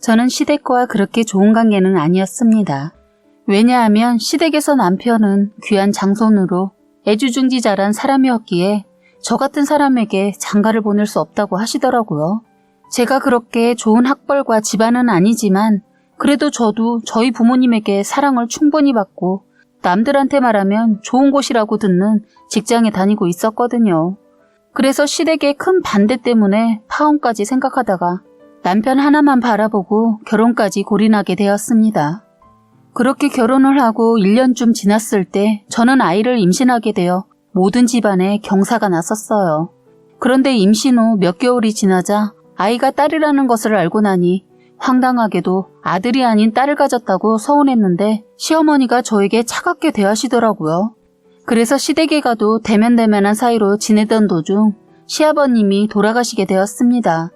저는 시댁과 그렇게 좋은 관계는 아니었습니다. 왜냐하면 시댁에서 남편은 귀한 장손으로 애주중지 자란 사람이었기에 저 같은 사람에게 장가를 보낼 수 없다고 하시더라고요. 제가 그렇게 좋은 학벌과 집안은 아니지만 그래도 저도 저희 부모님에게 사랑을 충분히 받고 남들한테 말하면 좋은 곳이라고 듣는 직장에 다니고 있었거든요. 그래서 시댁의 큰 반대 때문에 파혼까지 생각하다가 남편 하나만 바라보고 결혼까지 골인하게 되었습니다. 그렇게 결혼을 하고 1년쯤 지났을 때 저는 아이를 임신하게 되어 모든 집안에 경사가 났었어요. 그런데 임신 후 몇 개월이 지나자 아이가 딸이라는 것을 알고 나니 황당하게도 아들이 아닌 딸을 가졌다고 서운했는데 시어머니가 저에게 차갑게 대하시더라고요. 그래서 시댁에 가도 대면대면한 사이로 지내던 도중 시아버님이 돌아가시게 되었습니다.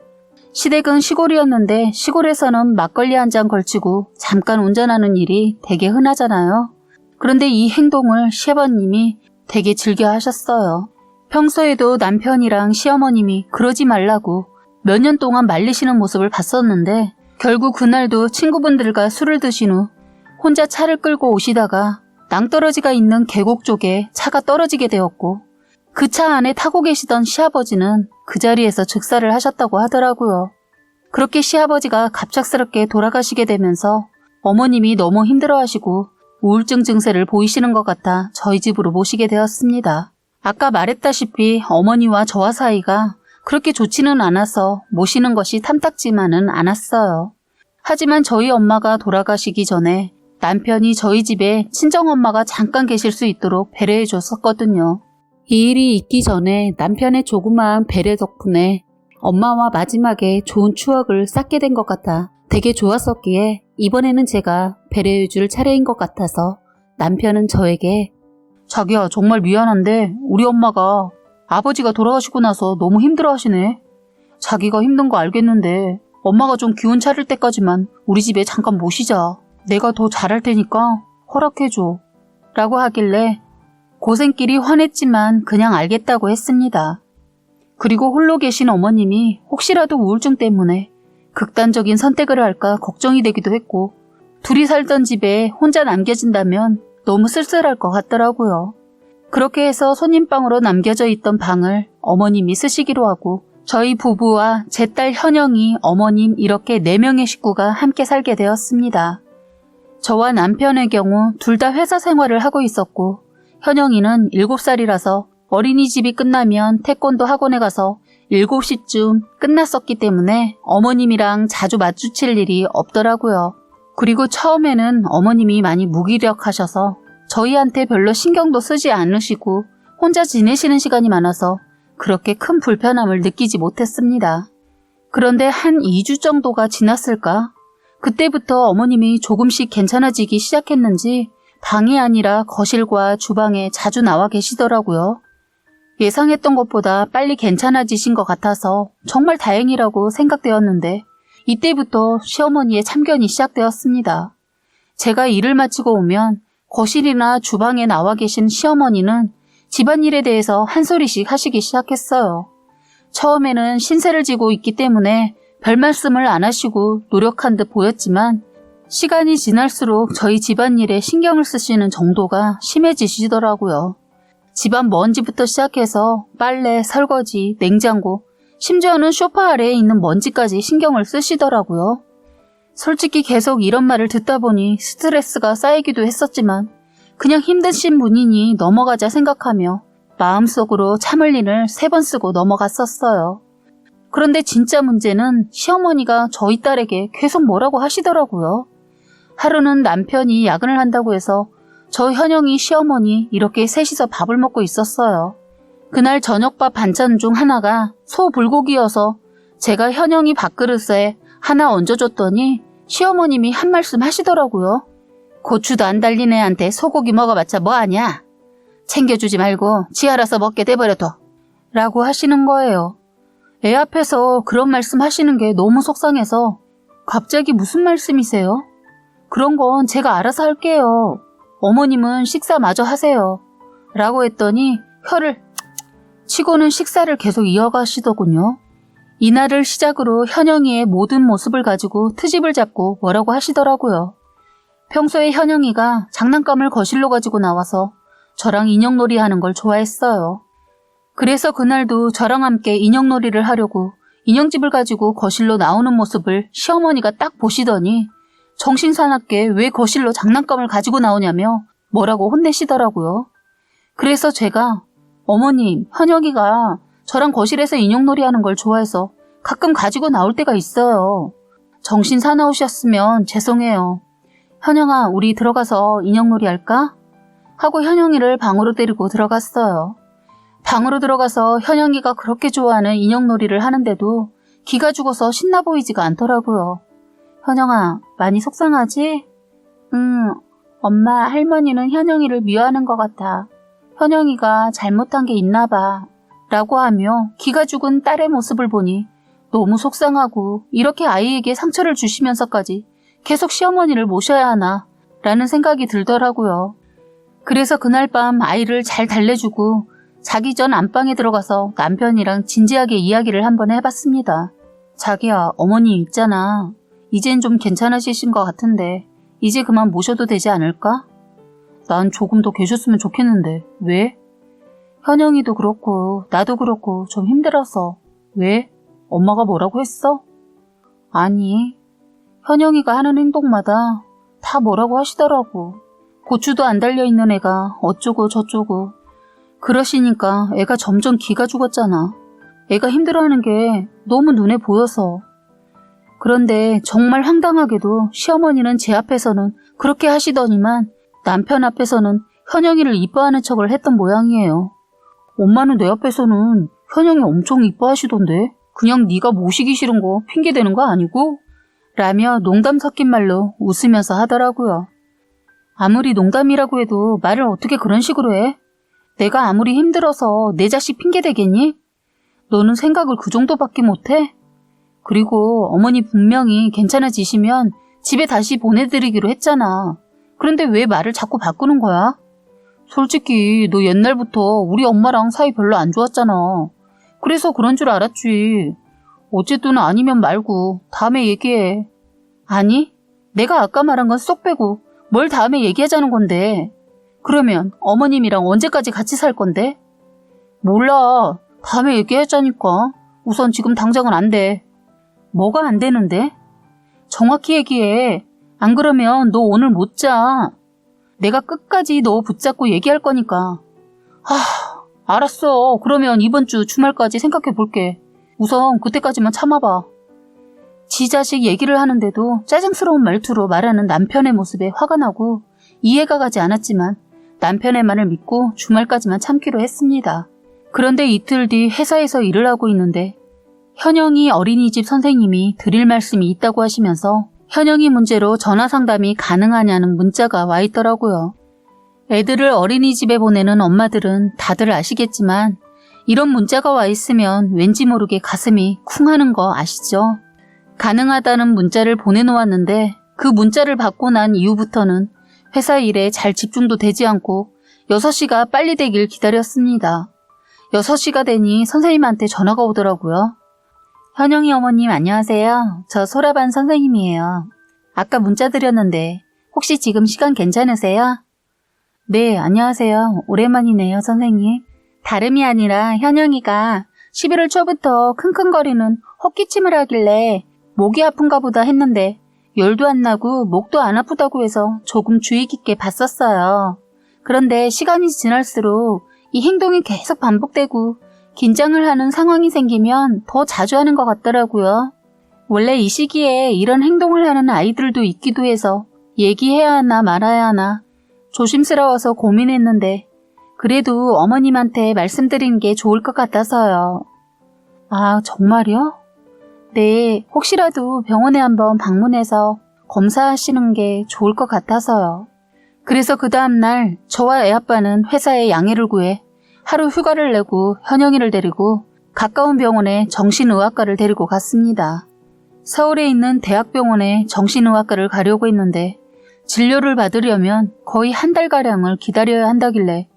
시댁은 시골이었는데 시골에서는 막걸리 한 잔 걸치고 잠깐 운전하는 일이 되게 흔하잖아요. 그런데 이 행동을 시아버님이 되게 즐겨 하셨어요. 평소에도 남편이랑 시어머님이 그러지 말라고 몇 년 동안 말리시는 모습을 봤었는데 결국 그날도 친구분들과 술을 드신 후 혼자 차를 끌고 오시다가 낭떠러지가 있는 계곡 쪽에 차가 떨어지게 되었고 그 차 안에 타고 계시던 시아버지는 그 자리에서 즉사를 하셨다고 하더라고요. 그렇게 시아버지가 갑작스럽게 돌아가시게 되면서 어머님이 너무 힘들어하시고 우울증 증세를 보이시는 것 같아 저희 집으로 모시게 되었습니다. 아까 말했다시피 어머니와 저와 사이가 그렇게 좋지는 않아서 모시는 것이 탐탁지만은 않았어요. 하지만 저희 엄마가 돌아가시기 전에 남편이 저희 집에 친정엄마가 잠깐 계실 수 있도록 배려해 줬었거든요. 이 일이 있기 전에 남편의 조그마한 배려 덕분에 엄마와 마지막에 좋은 추억을 쌓게 된 것 같아 되게 좋았었기에 이번에는 제가 배려해 줄 차례인 것 같아서 남편은 저에게 자기야 정말 미안한데 우리 엄마가 아버지가 돌아가시고 나서 너무 힘들어하시네. 자기가 힘든 거 알겠는데 엄마가 좀 기운 차릴 때까지만 우리 집에 잠깐 모시자. 내가 더 잘할 테니까 허락해줘. 라고 하길래 고생길이 화냈지만 그냥 알겠다고 했습니다. 그리고 홀로 계신 어머님이 혹시라도 우울증 때문에 극단적인 선택을 할까 걱정이 되기도 했고 둘이 살던 집에 혼자 남겨진다면 너무 쓸쓸할 것 같더라고요. 그렇게 해서 손님방으로 남겨져 있던 방을 어머님이 쓰시기로 하고 저희 부부와 제 딸 현영이 어머님 이렇게 4명의 식구가 함께 살게 되었습니다. 저와 남편의 경우 둘 다 회사 생활을 하고 있었고 현영이는 7살이라서 어린이집이 끝나면 태권도 학원에 가서 7시쯤 끝났었기 때문에 어머님이랑 자주 마주칠 일이 없더라고요. 그리고 처음에는 어머님이 많이 무기력하셔서 저희한테 별로 신경도 쓰지 않으시고 혼자 지내시는 시간이 많아서 그렇게 큰 불편함을 느끼지 못했습니다. 그런데 한 2주 정도가 지났을까? 그때부터 어머님이 조금씩 괜찮아지기 시작했는지 방이 아니라 거실과 주방에 자주 나와 계시더라고요. 예상했던 것보다 빨리 괜찮아지신 것 같아서 정말 다행이라고 생각되었는데 이때부터 시어머니의 참견이 시작되었습니다. 제가 일을 마치고 오면 거실이나 주방에 나와 계신 시어머니는 집안일에 대해서 한 소리씩 하시기 시작했어요. 처음에는 신세를 지고 있기 때문에 별 말씀을 안 하시고 노력한 듯 보였지만 시간이 지날수록 저희 집안일에 신경을 쓰시는 정도가 심해지시더라고요. 집안 먼지부터 시작해서 빨래, 설거지, 냉장고, 심지어는 소파 아래에 있는 먼지까지 신경을 쓰시더라고요. 솔직히 계속 이런 말을 듣다 보니 스트레스가 쌓이기도 했었지만 그냥 힘드신 분이니 넘어가자 생각하며 마음속으로 참을 일을 3번 쓰고 넘어갔었어요. 그런데 진짜 문제는 시어머니가 저희 딸에게 계속 뭐라고 하시더라고요. 하루는 남편이 야근을 한다고 해서 저 현영이 시어머니 이렇게 셋이서 밥을 먹고 있었어요. 그날 저녁밥 반찬 중 하나가 소 불고기여서 제가 현영이 밥그릇에 하나 얹어줬더니 시어머님이 한 말씀 하시더라고요. 고추도 안 달린 애한테 소고기 먹어봤자 뭐하냐? 챙겨주지 말고 지 알아서 먹게 돼버려둬. 라고 하시는 거예요. 애 앞에서 그런 말씀 하시는 게 너무 속상해서 갑자기 무슨 말씀이세요? 그런 건 제가 알아서 할게요. 어머님은 식사 마저 하세요. 라고 했더니 혀를 치고는 식사를 계속 이어가시더군요. 이날을 시작으로 현영이의 모든 모습을 가지고 트집을 잡고 뭐라고 하시더라고요. 평소에 현영이가 장난감을 거실로 가지고 나와서 저랑 인형놀이 하는 걸 좋아했어요. 그래서 그날도 저랑 함께 인형놀이를 하려고 인형집을 가지고 거실로 나오는 모습을 시어머니가 딱 보시더니 정신 사납게 왜 거실로 장난감을 가지고 나오냐며 뭐라고 혼내시더라고요. 그래서 제가 어머님, 현영이가 저랑 거실에서 인형놀이 하는 걸 좋아해서 가끔 가지고 나올 때가 있어요. 정신 사나우셨으면 죄송해요. 현영아, 우리 들어가서 인형놀이 할까? 하고 현영이를 방으로 데리고 들어갔어요. 방으로 들어가서 현영이가 그렇게 좋아하는 인형놀이를 하는데도 기가 죽어서 신나 보이지가 않더라고요. 현영아, 많이 속상하지? 응, 엄마, 할머니는 현영이를 미워하는 것 같아. 현영이가 잘못한 게 있나 봐. 라고 하며 기가 죽은 딸의 모습을 보니 너무 속상하고 이렇게 아이에게 상처를 주시면서까지 계속 시어머니를 모셔야 하나 라는 생각이 들더라고요. 그래서 그날 밤 아이를 잘 달래주고 자기 전 안방에 들어가서 남편이랑 진지하게 이야기를 한번 해봤습니다. 자기야, 어머니 있잖아. 이젠 좀 괜찮아지신 것 같은데 이제 그만 모셔도 되지 않을까? 난 조금 더 계셨으면 좋겠는데 왜? 현영이도 그렇고 나도 그렇고 좀 힘들어서. 왜? 엄마가 뭐라고 했어? 아니, 현영이가 하는 행동마다 다 뭐라고 하시더라고. 고추도 안 달려있는 애가 어쩌고 저쩌고. 그러시니까 애가 점점 기가 죽었잖아. 애가 힘들어하는 게 너무 눈에 보여서. 그런데 정말 황당하게도 시어머니는 제 앞에서는 그렇게 하시더니만 남편 앞에서는 현영이를 이뻐하는 척을 했던 모양이에요. 엄마는 내 앞에서는 현영이 엄청 이뻐하시던데 그냥 네가 모시기 싫은 거 핑계대는 거 아니고? 라며 농담 섞인 말로 웃으면서 하더라고요. 아무리 농담이라고 해도 말을 어떻게 그런 식으로 해? 내가 아무리 힘들어서 내 자식 핑계대겠니? 너는 생각을 그 정도밖에 못해? 그리고 어머니 분명히 괜찮아지시면 집에 다시 보내드리기로 했잖아. 그런데 왜 말을 자꾸 바꾸는 거야? 솔직히 너 옛날부터 우리 엄마랑 사이 별로 안 좋았잖아. 그래서 그런 줄 알았지. 어쨌든 아니면 말고 다음에 얘기해. 아니, 내가 아까 말한 건 쏙 빼고 뭘 다음에 얘기하자는 건데. 그러면 어머님이랑 언제까지 같이 살 건데? 몰라. 다음에 얘기하자니까. 우선 지금 당장은 안 돼. 뭐가 안 되는데? 정확히 얘기해. 안 그러면 너 오늘 못 자. 내가 끝까지 너 붙잡고 얘기할 거니까. 알았어. 그러면 이번 주 주말까지 생각해 볼게. 우선 그때까지만 참아봐. 지 자식 얘기를 하는데도 짜증스러운 말투로 말하는 남편의 모습에 화가 나고 이해가 가지 않았지만 남편의 말을 믿고 주말까지만 참기로 했습니다. 그런데 이틀 뒤 회사에서 일을 하고 있는데 현영이 어린이집 선생님이 드릴 말씀이 있다고 하시면서 현영이 문제로 전화 상담이 가능하냐는 문자가 와 있더라고요. 애들을 어린이집에 보내는 엄마들은 다들 아시겠지만 이런 문자가 와 있으면 왠지 모르게 가슴이 쿵 하는 거 아시죠? 가능하다는 문자를 보내놓았는데 그 문자를 받고 난 이후부터는 회사 일에 잘 집중도 되지 않고 6시가 빨리 되길 기다렸습니다. 6시가 되니 선생님한테 전화가 오더라고요. 현영이 어머님 안녕하세요. 저 소라반 선생님이에요. 아까 문자 드렸는데 혹시 지금 시간 괜찮으세요? 네, 안녕하세요. 오랜만이네요, 선생님. 다름이 아니라 현영이가 11월 초부터 킁킁거리는 헛기침을 하길래 목이 아픈가 보다 했는데 열도 안 나고 목도 안 아프다고 해서 조금 주의 깊게 봤었어요. 그런데 시간이 지날수록 이 행동이 계속 반복되고 긴장을 하는 상황이 생기면 더 자주 하는 것 같더라고요. 원래 이 시기에 이런 행동을 하는 아이들도 있기도 해서 얘기해야 하나 말아야 하나 조심스러워서 고민했는데 그래도 어머님한테 말씀드리는 게 좋을 것 같아서요. 아, 정말요? 네, 혹시라도 병원에 한번 방문해서 검사하시는 게 좋을 것 같아서요. 그래서 그 다음날 저와 애아빠는 회사에 양해를 구해 하루 휴가를 내고 현영이를 데리고 가까운 병원에 정신의학과를 데리고 갔습니다. 서울에 있는 대학병원에 정신의학과를 가려고 했는데 진료를 받으려면 거의 한 달가량을 기다려야 한다길래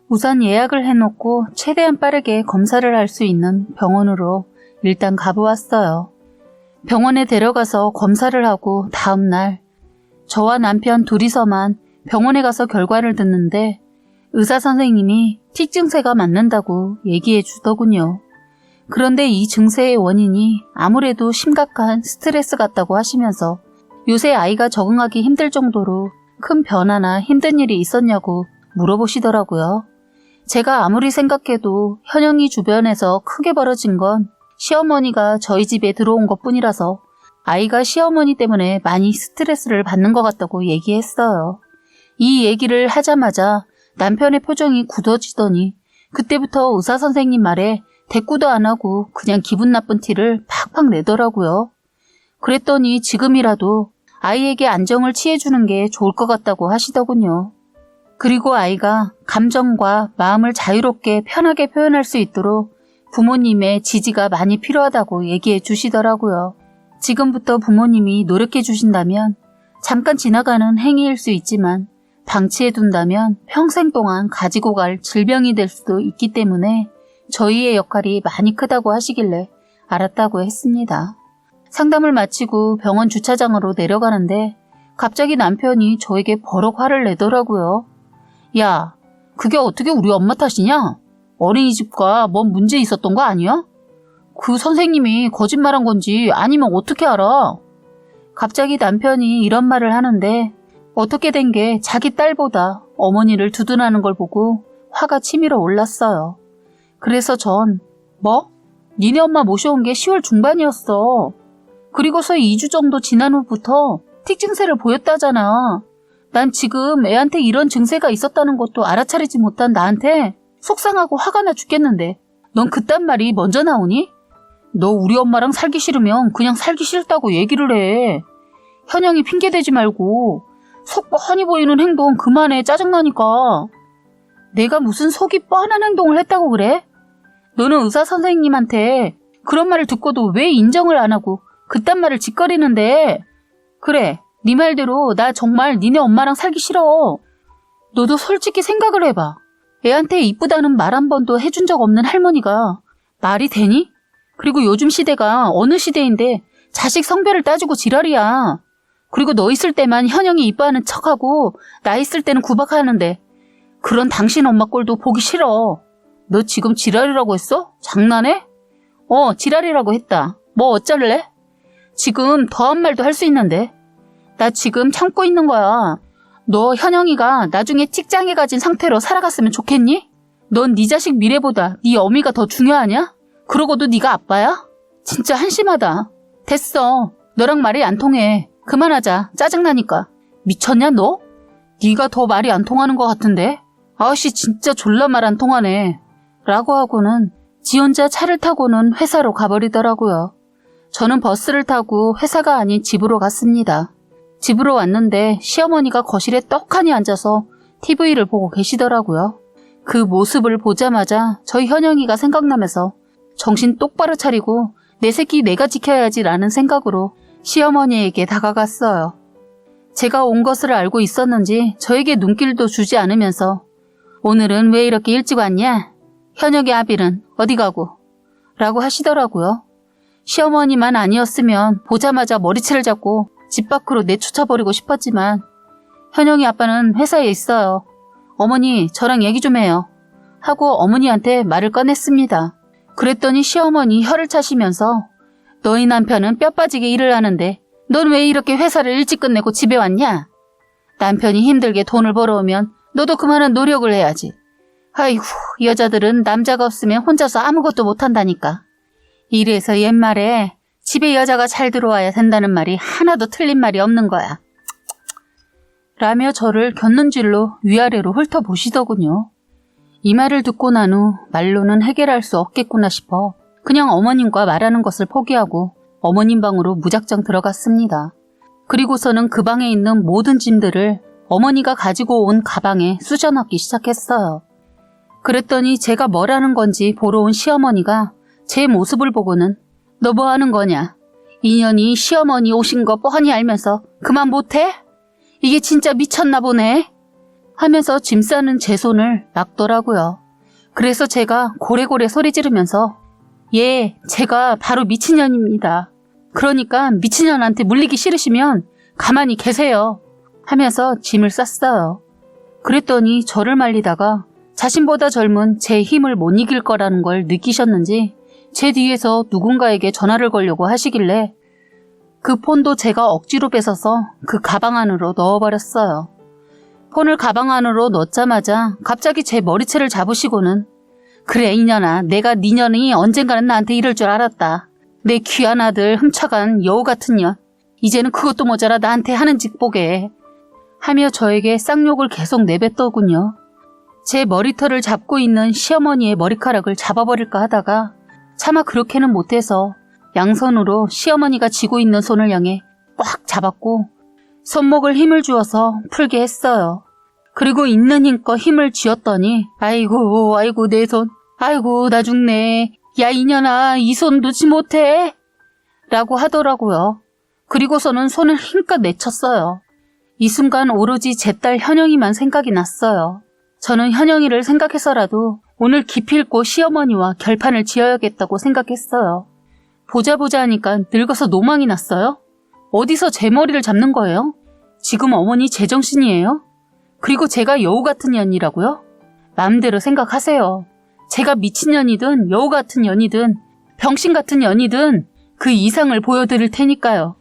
우선 예약을 해놓고 최대한 빠르게 검사를 할 수 있는 병원으로 일단 가보았어요. 병원에 데려가서 검사를 하고 다음날 저와 남편 둘이서만 병원에 가서 결과를 듣는데 의사 선생님이 틱 증세가 맞는다고 얘기해 주더군요. 그런데 이 증세의 원인이 아무래도 심각한 스트레스 같다고 하시면서 요새 아이가 적응하기 힘들 정도로 큰 변화나 힘든 일이 있었냐고 물어보시더라고요. 제가 아무리 생각해도 현영이 주변에서 크게 벌어진 건 시어머니가 저희 집에 들어온 것뿐이라서 아이가 시어머니 때문에 많이 스트레스를 받는 것 같다고 얘기했어요. 이 얘기를 하자마자 남편의 표정이 굳어지더니 그때부터 의사 선생님 말에 대꾸도 안 하고 그냥 기분 나쁜 티를 팍팍 내더라고요. 그랬더니 지금이라도 아이에게 안정을 취해주는 게 좋을 것 같다고 하시더군요. 그리고 아이가 감정과 마음을 자유롭게 편하게 표현할 수 있도록 부모님의 지지가 많이 필요하다고 얘기해 주시더라고요. 지금부터 부모님이 노력해 주신다면 잠깐 지나가는 행위일 수 있지만 방치해 둔다면 평생 동안 가지고 갈 질병이 될 수도 있기 때문에 저희의 역할이 많이 크다고 하시길래 알았다고 했습니다. 상담을 마치고 병원 주차장으로 내려가는데 갑자기 남편이 저에게 버럭 화를 내더라고요. 야, 그게 어떻게 우리 엄마 탓이냐? 어린이집과 뭔 문제 있었던 거 아니야? 그 선생님이 거짓말한 건지 아니면 어떻게 알아? 갑자기 남편이 이런 말을 하는데 어떻게 된 게 자기 딸보다 어머니를 두둔하는 걸 보고 화가 치밀어 올랐어요. 그래서 전 뭐? 니네 엄마 모셔온 게 10월 중반이었어. 그리고서 2주 정도 지난 후부터 틱 증세를 보였다잖아. 난 지금 애한테 이런 증세가 있었다는 것도 알아차리지 못한 나한테 속상하고 화가 나 죽겠는데 넌 그딴 말이 먼저 나오니? 너 우리 엄마랑 살기 싫으면 그냥 살기 싫다고 얘기를 해. 현영이 핑계대지 말고 속 뻔히 보이는 행동 그만해. 짜증나니까. 내가 무슨 속이 뻔한 행동을 했다고 그래? 너는 의사 선생님한테 그런 말을 듣고도 왜 인정을 안 하고 그딴 말을 짓거리는데. 그래, 네 말대로 나 정말 니네 엄마랑 살기 싫어. 너도 솔직히 생각을 해봐. 애한테 이쁘다는 말 한 번도 해준 적 없는 할머니가 말이 되니? 그리고 요즘 시대가 어느 시대인데 자식 성별을 따지고 지랄이야. 그리고 너 있을 때만 현영이 이뻐하는 척하고 나 있을 때는 구박하는데 그런 당신 엄마 꼴도 보기 싫어. 너 지금 지랄이라고 했어? 장난해? 지랄이라고 했다. 뭐 어쩔래? 지금 더한 말도 할 수 있는데. 나 지금 참고 있는 거야. 너 현영이가 나중에 틱장애 가진 상태로 살아갔으면 좋겠니? 넌 네 자식 미래보다 네 어미가 더 중요하냐? 그러고도 네가 아빠야? 진짜 한심하다. 됐어. 너랑 말이 안 통해. 그만하자. 짜증나니까. 미쳤냐 너? 네가 더 말이 안 통하는 것 같은데? 아우씨 진짜 졸라 말 안 통하네. 라고 하고는 지 혼자 차를 타고는 회사로 가버리더라고요. 저는 버스를 타고 회사가 아닌 집으로 갔습니다. 집으로 왔는데 시어머니가 거실에 떡하니 앉아서 TV를 보고 계시더라고요. 그 모습을 보자마자 저희 현영이가 생각나면서 정신 똑바로 차리고 내 새끼 내가 지켜야지라는 생각으로 시어머니에게 다가갔어요. 제가 온 것을 알고 있었는지 저에게 눈길도 주지 않으면서 오늘은 왜 이렇게 일찍 왔냐? 현영이 아빌은 어디 가고? 라고 하시더라고요. 시어머니만 아니었으면 보자마자 머리채를 잡고 집 밖으로 내쫓아버리고 싶었지만 현영이 아빠는 회사에 있어요. 어머니 저랑 얘기 좀 해요. 하고 어머니한테 말을 꺼냈습니다. 그랬더니 시어머니 혀를 차시면서 너희 남편은 뼈 빠지게 일을 하는데 넌 왜 이렇게 회사를 일찍 끝내고 집에 왔냐? 남편이 힘들게 돈을 벌어오면 너도 그만한 노력을 해야지. 아이고 여자들은 남자가 없으면 혼자서 아무것도 못한다니까. 이래서 옛말에 집에 여자가 잘 들어와야 된다는 말이 하나도 틀린 말이 없는 거야. 라며 저를 곁눈질로 위아래로 훑어보시더군요. 이 말을 듣고 난 후 말로는 해결할 수 없겠구나 싶어 그냥 어머님과 말하는 것을 포기하고 어머님 방으로 무작정 들어갔습니다. 그리고서는 그 방에 있는 모든 짐들을 어머니가 가지고 온 가방에 쑤셔넣기 시작했어요. 그랬더니 제가 뭘 하는 건지 보러 온 시어머니가 제 모습을 보고는 너 뭐 하는 거냐? 인연이 시어머니 오신 거 뻔히 알면서 그만 못해? 이게 진짜 미쳤나 보네? 하면서 짐 싸는 제 손을 막더라고요. 그래서 제가 고래고래 소리 지르면서 예, 제가 바로 미친년입니다. 그러니까 미친년한테 물리기 싫으시면 가만히 계세요. 하면서 짐을 쌌어요. 그랬더니 저를 말리다가 자신보다 젊은 제 힘을 못 이길 거라는 걸 느끼셨는지 제 뒤에서 누군가에게 전화를 걸려고 하시길래 그 폰도 제가 억지로 뺏어서 그 가방 안으로 넣어버렸어요. 폰을 가방 안으로 넣자마자 갑자기 제 머리채를 잡으시고는 그래 이년아, 내가 네 년이 언젠가는 나한테 이럴 줄 알았다. 내 귀한 아들 훔쳐간 여우 같은 년. 이제는 그것도 모자라 나한테 하는 짓 보게. 하며 저에게 쌍욕을 계속 내뱉더군요. 제 머리털을 잡고 있는 시어머니의 머리카락을 잡아버릴까 하다가 차마 그렇게는 못해서 양손으로 시어머니가 쥐고 있는 손을 향해 꽉 잡았고 손목을 힘을 주어서 풀게 했어요. 그리고 있는 힘껏 힘을 쥐었더니 아이고 내 손, 아이고 나 죽네. 야 이년아, 이 손 놓지 못해 라고 하더라고요. 그리고서는 손을 힘껏 내쳤어요. 이 순간 오로지 제 딸 현영이만 생각이 났어요. 저는 현영이를 생각해서라도 오늘 기필코 시어머니와 결판을 지어야겠다고 생각했어요. 보자 하니까 늙어서 노망이 났어요? 어디서 제 머리를 잡는 거예요? 지금 어머니 제정신이에요? 그리고 제가 여우 같은 년이라고요? 마음대로 생각하세요. 제가 미친년이든 여우 같은 년이든 병신 같은 년이든 그 이상을 보여드릴 테니까요.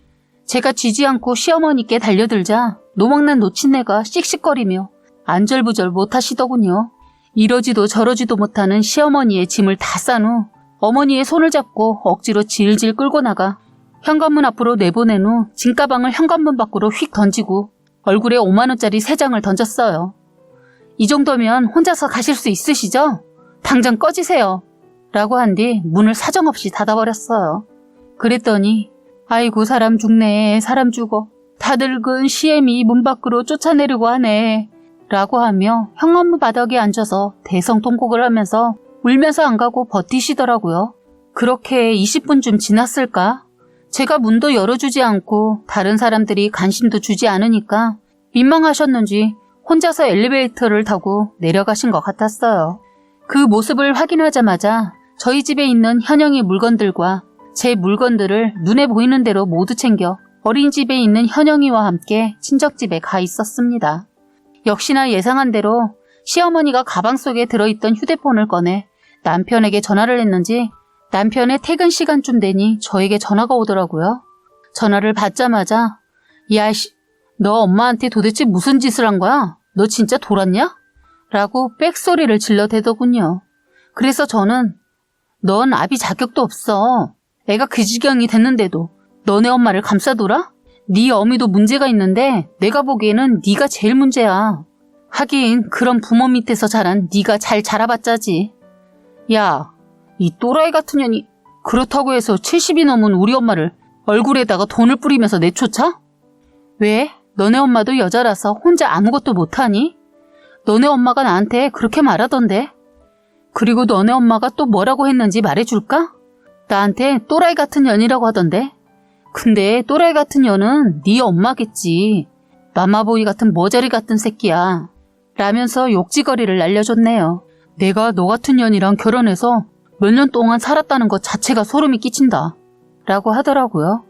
제가 쥐지 않고 시어머니께 달려들자 노망난 노친네가 씩씩거리며 안절부절 못하시더군요. 이러지도 저러지도 못하는 시어머니의 짐을 다 싼 후 어머니의 손을 잡고 억지로 질질 끌고 나가 현관문 앞으로 내보낸 후 짐가방을 현관문 밖으로 휙 던지고 얼굴에 5만원짜리 3장을 던졌어요. 이 정도면 혼자서 가실 수 있으시죠? 당장 꺼지세요. 라고 한 뒤 문을 사정없이 닫아버렸어요. 그랬더니 아이고 사람 죽네, 사람 죽어. 다 늙은 시엠이 문 밖으로 쫓아내려고 하네. 라고 하며 현관문 바닥에 앉아서 대성통곡을 하면서 울면서 안 가고 버티시더라고요. 그렇게 20분쯤 지났을까? 제가 문도 열어주지 않고 다른 사람들이 관심도 주지 않으니까 민망하셨는지 혼자서 엘리베이터를 타고 내려가신 것 같았어요. 그 모습을 확인하자마자 저희 집에 있는 현영이 물건들과 제 물건들을 눈에 보이는 대로 모두 챙겨 어린이집에 있는 현영이와 함께 친척집에 가 있었습니다. 역시나 예상한 대로 시어머니가 가방 속에 들어있던 휴대폰을 꺼내 남편에게 전화를 했는지 남편의 퇴근 시간쯤 되니 저에게 전화가 오더라고요. 전화를 받자마자 야, 너 엄마한테 도대체 무슨 짓을 한 거야? 너 진짜 돌았냐? 라고 빽소리를 질러대더군요. 그래서 저는 넌 아비 자격도 없어. 애가 그 지경이 됐는데도 너네 엄마를 감싸돌아? 네 어미도 문제가 있는데 내가 보기에는 네가 제일 문제야. 하긴 그런 부모 밑에서 자란 네가 잘 자라봤자지. 야, 이 또라이 같은 년이 그렇다고 해서 70이 넘은 우리 엄마를 얼굴에다가 돈을 뿌리면서 내쫓아? 왜? 너네 엄마도 여자라서 혼자 아무것도 못하니? 너네 엄마가 나한테 그렇게 말하던데. 그리고 너네 엄마가 또 뭐라고 했는지 말해줄까? 나한테 또라이 같은 년이라고 하던데. 근데 또라이 같은 년은 네 엄마겠지. 마마보이 같은 머저리 같은 새끼야. 라면서 욕지거리를 날려줬네요. 내가 너 같은 년이랑 결혼해서 몇 년 동안 살았다는 것 자체가 소름이 끼친다. 라고 하더라고요.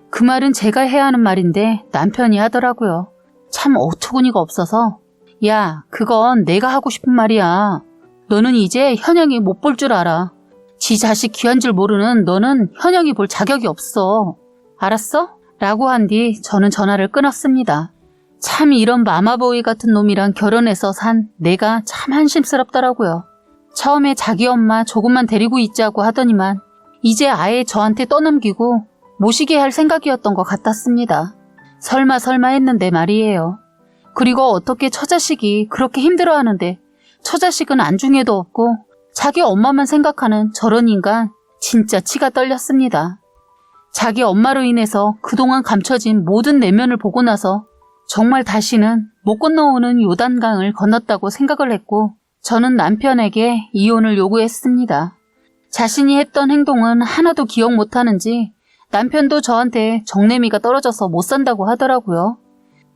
그 말은 제가 해야 하는 말인데 남편이 하더라고요. 참 어처구니가 없어서 야, 그건 내가 하고 싶은 말이야. 너는 이제 현영이 못 볼 줄 알아. 지 자식 귀한 줄 모르는 너는 현영이 볼 자격이 없어. 알았어? 라고 한 뒤 저는 전화를 끊었습니다. 참 이런 마마보이 같은 놈이랑 결혼해서 산 내가 참 한심스럽더라고요. 처음에 자기 엄마 조금만 데리고 있자고 하더니만 이제 아예 저한테 떠넘기고 모시게 할 생각이었던 것 같았습니다. 설마 했는데 말이에요. 그리고 어떻게 처자식이 그렇게 힘들어하는데 처자식은 안중에도 없고 자기 엄마만 생각하는 저런 인간 진짜 치가 떨렸습니다. 자기 엄마로 인해서 그동안 감춰진 모든 내면을 보고 나서 정말 다시는 못 건너오는 요단강을 건넜다고 생각을 했고 저는 남편에게 이혼을 요구했습니다. 자신이 했던 행동은 하나도 기억 못하는지 남편도 저한테 정내미가 떨어져서 못 산다고 하더라고요.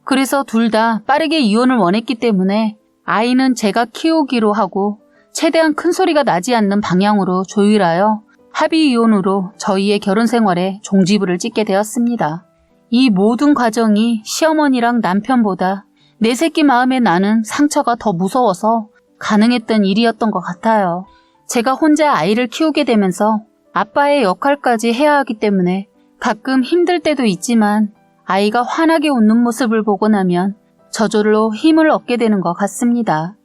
그래서 둘 다 빠르게 이혼을 원했기 때문에 아이는 제가 키우기로 하고 최대한 큰 소리가 나지 않는 방향으로 조율하여 합의 이혼으로 저희의 결혼 생활에 종지부를 찍게 되었습니다. 이 모든 과정이 시어머니랑 남편보다 내 새끼 마음에 나는 상처가 더 무서워서 가능했던 일이었던 것 같아요. 제가 혼자 아이를 키우게 되면서 아빠의 역할까지 해야 하기 때문에 가끔 힘들 때도 있지만 아이가 환하게 웃는 모습을 보고 나면 저절로 힘을 얻게 되는 것 같습니다.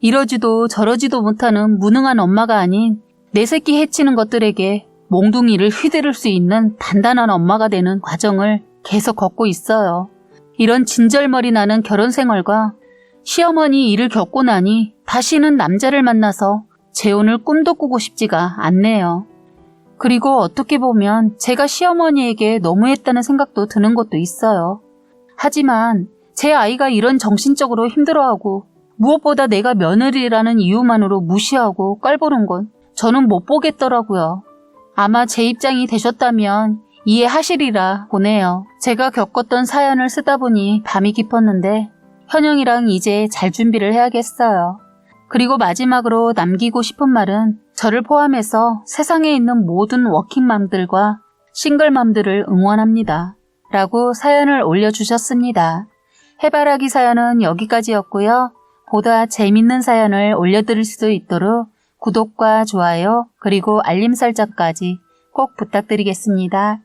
이러지도 저러지도 못하는 무능한 엄마가 아닌 내 새끼 해치는 것들에게 몽둥이를 휘두를 수 있는 단단한 엄마가 되는 과정을 계속 걷고 있어요. 이런 진절머리 나는 결혼 생활과 시어머니 일을 겪고 나니 다시는 남자를 만나서 재혼을 꿈도 꾸고 싶지가 않네요. 그리고 어떻게 보면 제가 시어머니에게 너무했다는 생각도 드는 것도 있어요. 하지만 제 아이가 이런 정신적으로 힘들어하고 무엇보다 내가 며느리라는 이유만으로 무시하고 껄보는 건 저는 못 보겠더라고요. 아마 제 입장이 되셨다면 이해하시리라 보네요. 제가 겪었던 사연을 쓰다 보니 밤이 깊었는데 현영이랑 이제 잘 준비를 해야겠어요. 그리고 마지막으로 남기고 싶은 말은 저를 포함해서 세상에 있는 모든 워킹맘들과 싱글맘들을 응원합니다. 라고 사연을 올려주셨습니다. 해바라기 사연은 여기까지였고요. 보다 재밌는 사연을 올려드릴 수 있도록 구독과 좋아요 그리고 알림 설정까지 꼭 부탁드리겠습니다.